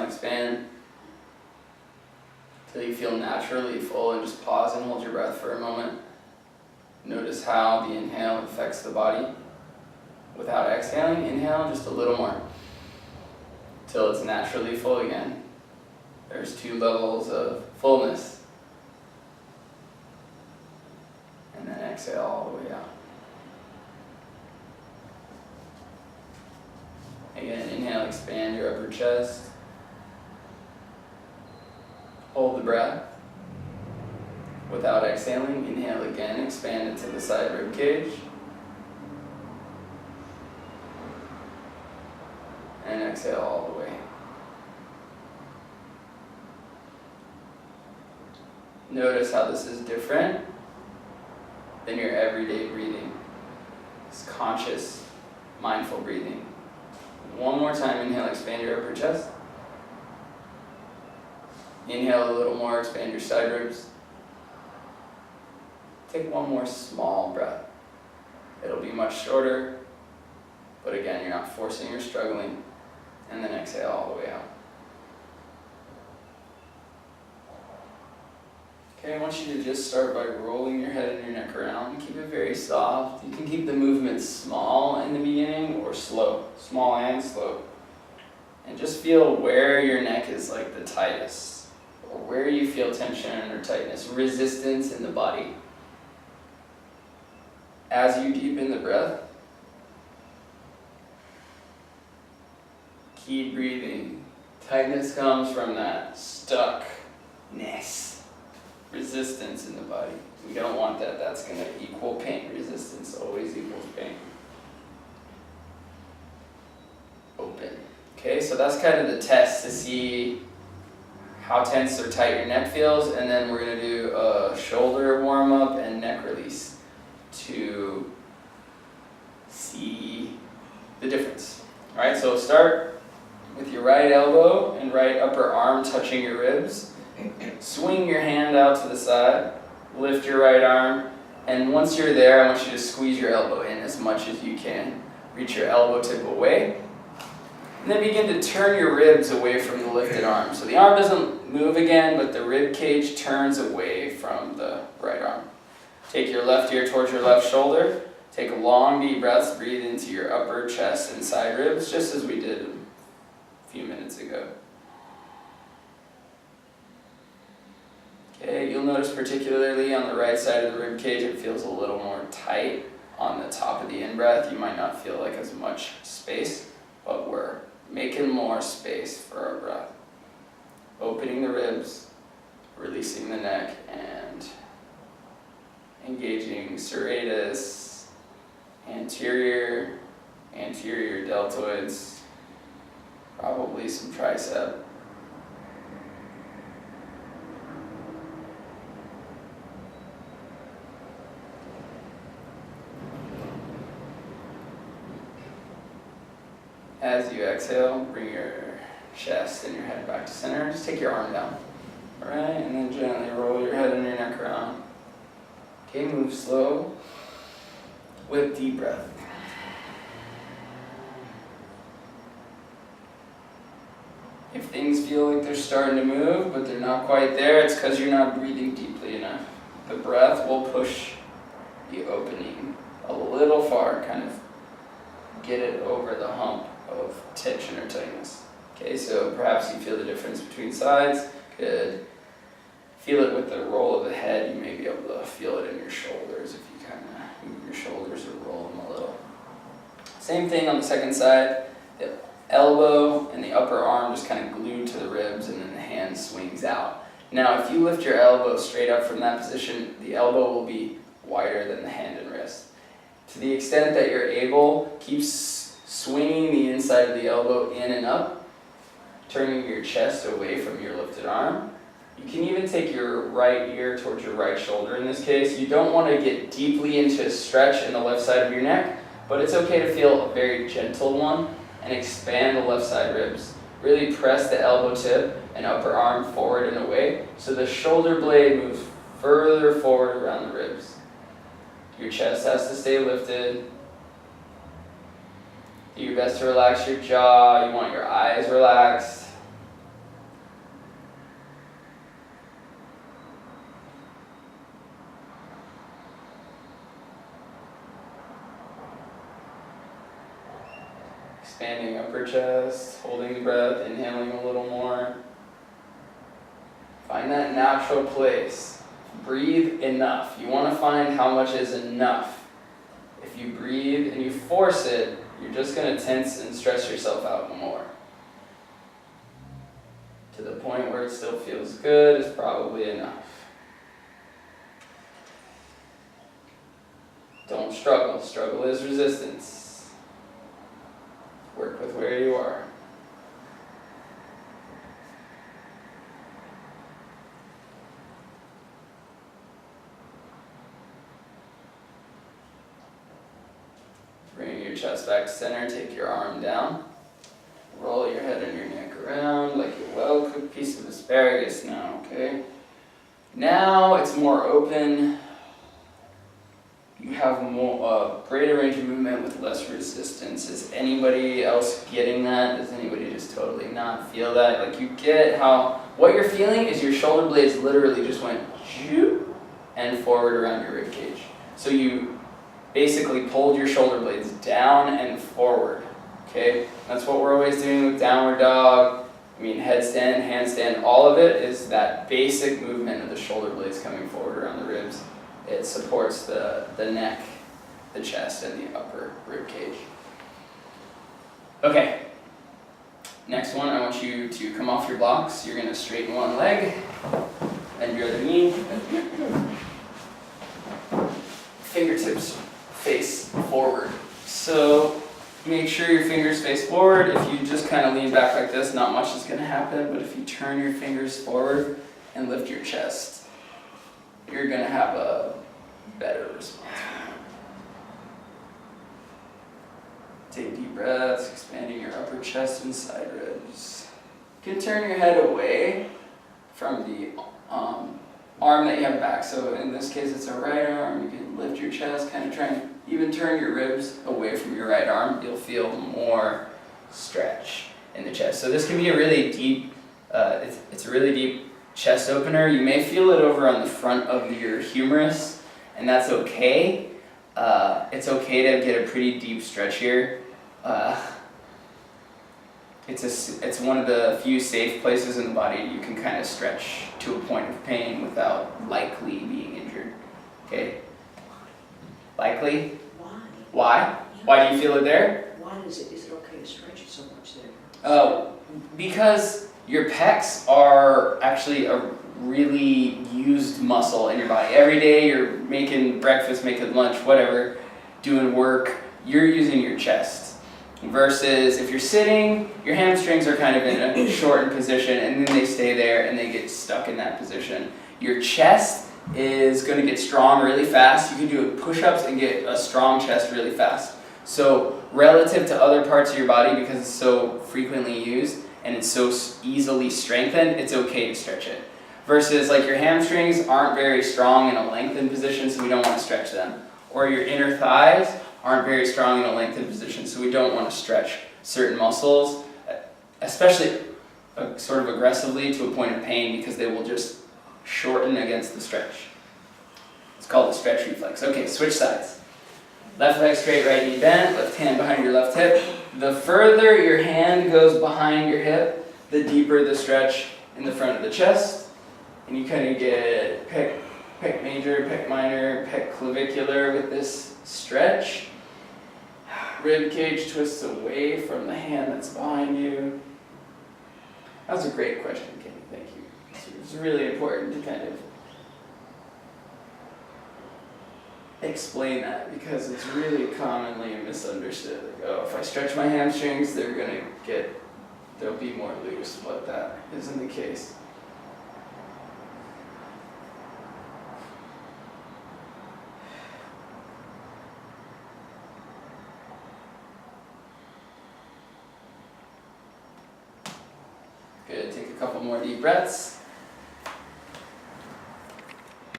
expand till you feel naturally full, and just pause and hold your breath for a moment. Notice how the inhale affects the body. Without exhaling, inhale just a little more till it's naturally full again. There's 2 levels of fullness. And then exhale all the way out. Again, inhale, expand your upper chest. Hold the breath. Without exhaling, inhale again, expand it to the side rib cage. And exhale all the way. Notice how this is different than your everyday breathing. It's conscious, mindful breathing. One more time, inhale, expand your upper chest. Inhale a little more, expand your side ribs. Take one more small breath. It'll be much shorter, but again, you're not forcing or struggling. And then exhale all the way out. Okay, I want you to just start by rolling your head and your neck around. Keep it very soft. You can keep the movement small in the beginning or slow, small and slow. And just feel where your neck is like the tightest, or where you feel tension or tightness, resistance in the body. As you deepen the breath, keep breathing. Tightness comes from that stuckness, resistance in the body. We don't want that. That's going to equal pain. Resistance always equals pain. Open. Okay, so that's kind of the test to see how tense or tight your neck feels, and then we're going to do a shoulder warm-up and neck release to see the difference. All right, so start with your right elbow and right upper arm touching your ribs. Swing your hand out to the side, lift your right arm, and once you're there, I want you to squeeze your elbow in as much as you can. Reach your elbow tip away, and then begin to turn your ribs away from the lifted arm. So the arm doesn't move again, but the rib cage turns away from the right arm. Take your left ear towards your left shoulder. Take long deep breaths, breathe into your upper chest and side ribs, just as we did a few minutes ago. Okay, you'll notice particularly on the right side of the rib cage, it feels a little more tight on the top of the in-breath. You might not feel like as much space, but we're making more space for our breath. Opening the ribs, releasing the neck, and engaging serratus, anterior deltoids, probably some tricep. As you exhale, bring your chest and your head back to center. Just take your arm down. All right, and then gently roll your head and your neck around. Okay, move slow with deep breath. If things feel like they're starting to move, but they're not quite there, it's because you're not breathing deeply enough. The breath will push the opening a little far, kind of get it over the hump of tension or tightness. Okay, so perhaps you feel the difference between sides. Good. Feel it with the roll of the head. You may be able to feel it in your shoulders if you kind of move your shoulders or roll them a little. Same thing on the second side. The elbow and the upper arm just kind of glued to the ribs, and then the hand swings out. Now, if you lift your elbow straight up from that position, the elbow will be wider than the hand and wrist. To the extent that you're able, keep swinging the inside of the elbow in and up, turning your chest away from your lifted arm. You can even take your right ear towards your right shoulder in this case. You don't want to get deeply into a stretch in the left side of your neck, but it's okay to feel a very gentle one and expand the left side ribs. Really press the elbow tip and upper arm forward and away so the shoulder blade moves further forward around the ribs. Your chest has to stay lifted. Do your best to relax your jaw. You want your eyes relaxed. expanding upper chest, holding the breath, inhaling a little more. Find that natural place. Breathe enough. You want to find how much is enough. If you breathe and you force it, you're just going to tense and stress yourself out more. To the point where it still feels good is probably enough. Don't struggle. Struggle is resistance. Work with where you are. Bring your chest back to center. Take your arm down. Roll your head and your neck around like a well-cooked piece of asparagus now, okay? Now it's more open. You have more greater range of movement with less resistance. Is anybody else getting that? Does anybody just totally not feel that? Like you get how, what you're feeling is your shoulder blades literally just went shoot and forward around your rib cage. So you basically pulled your shoulder blades down and forward, okay? That's what we're always doing with downward dog. I mean, headstand, handstand, all of it is that basic movement of the shoulder blades coming forward around the ribs. It supports the neck, the chest, and the upper rib cage. Okay, next one, I want you to come off your blocks. You're going to straighten one leg, and your other knee. Fingertips face forward. So make sure your fingers face forward. If you just kind of lean back like this, not much is going to happen, but if you turn your fingers forward and lift your chest, you're going to have a better response. Take deep breaths, expanding your upper chest and side ribs. You can turn your head away from the arm that you have back. So in this case, it's a right arm. You can lift your chest, kind of try and even turn your ribs away from your right arm. You'll feel more stretch in the chest. So this can be a really deep, it's a really deep chest opener. You may feel it over on the front of your humerus, and that's okay. It's okay to get a pretty deep stretch here. It's one of the few safe places in the body you can kind of stretch to a point of pain without likely being injured. Okay? Likely? Why? Why? Yeah. Why do you feel it there? Why is it okay to stretch it so much there? Because your pecs are actually a really used muscle in your body. Every day you're making breakfast, making lunch, whatever, doing work, you're using your chest. Versus if you're sitting, your hamstrings are kind of in a shortened position and then they stay there and they get stuck in that position. Your chest is going to get strong really fast. You can do push-ups and get a strong chest really fast. So relative to other parts of your body, because it's so frequently used and it's so easily strengthened, it's okay to stretch it. Versus like your hamstrings aren't very strong in a lengthened position, so we don't want to stretch them. Or your inner thighs aren't very strong in a lengthened position, so we don't want to stretch certain muscles, especially sort of aggressively to a point of pain, because they will just shorten against the stretch. It's called the stretch reflex. Okay, switch sides. Left leg straight, right knee bent, left hand behind your left hip. The further your hand goes behind your hip, the deeper the stretch in the front of the chest. And you kind of get pec major, pec minor, pec clavicular with this stretch. Rib cage twists away from the hand that's behind you. That was a great question, Kenny. Thank you. It's really important to kind of explain that, because it's really commonly misunderstood. Like, oh, if I stretch my hamstrings, they'll be more loose, but that isn't the case. Good, take a couple more deep breaths.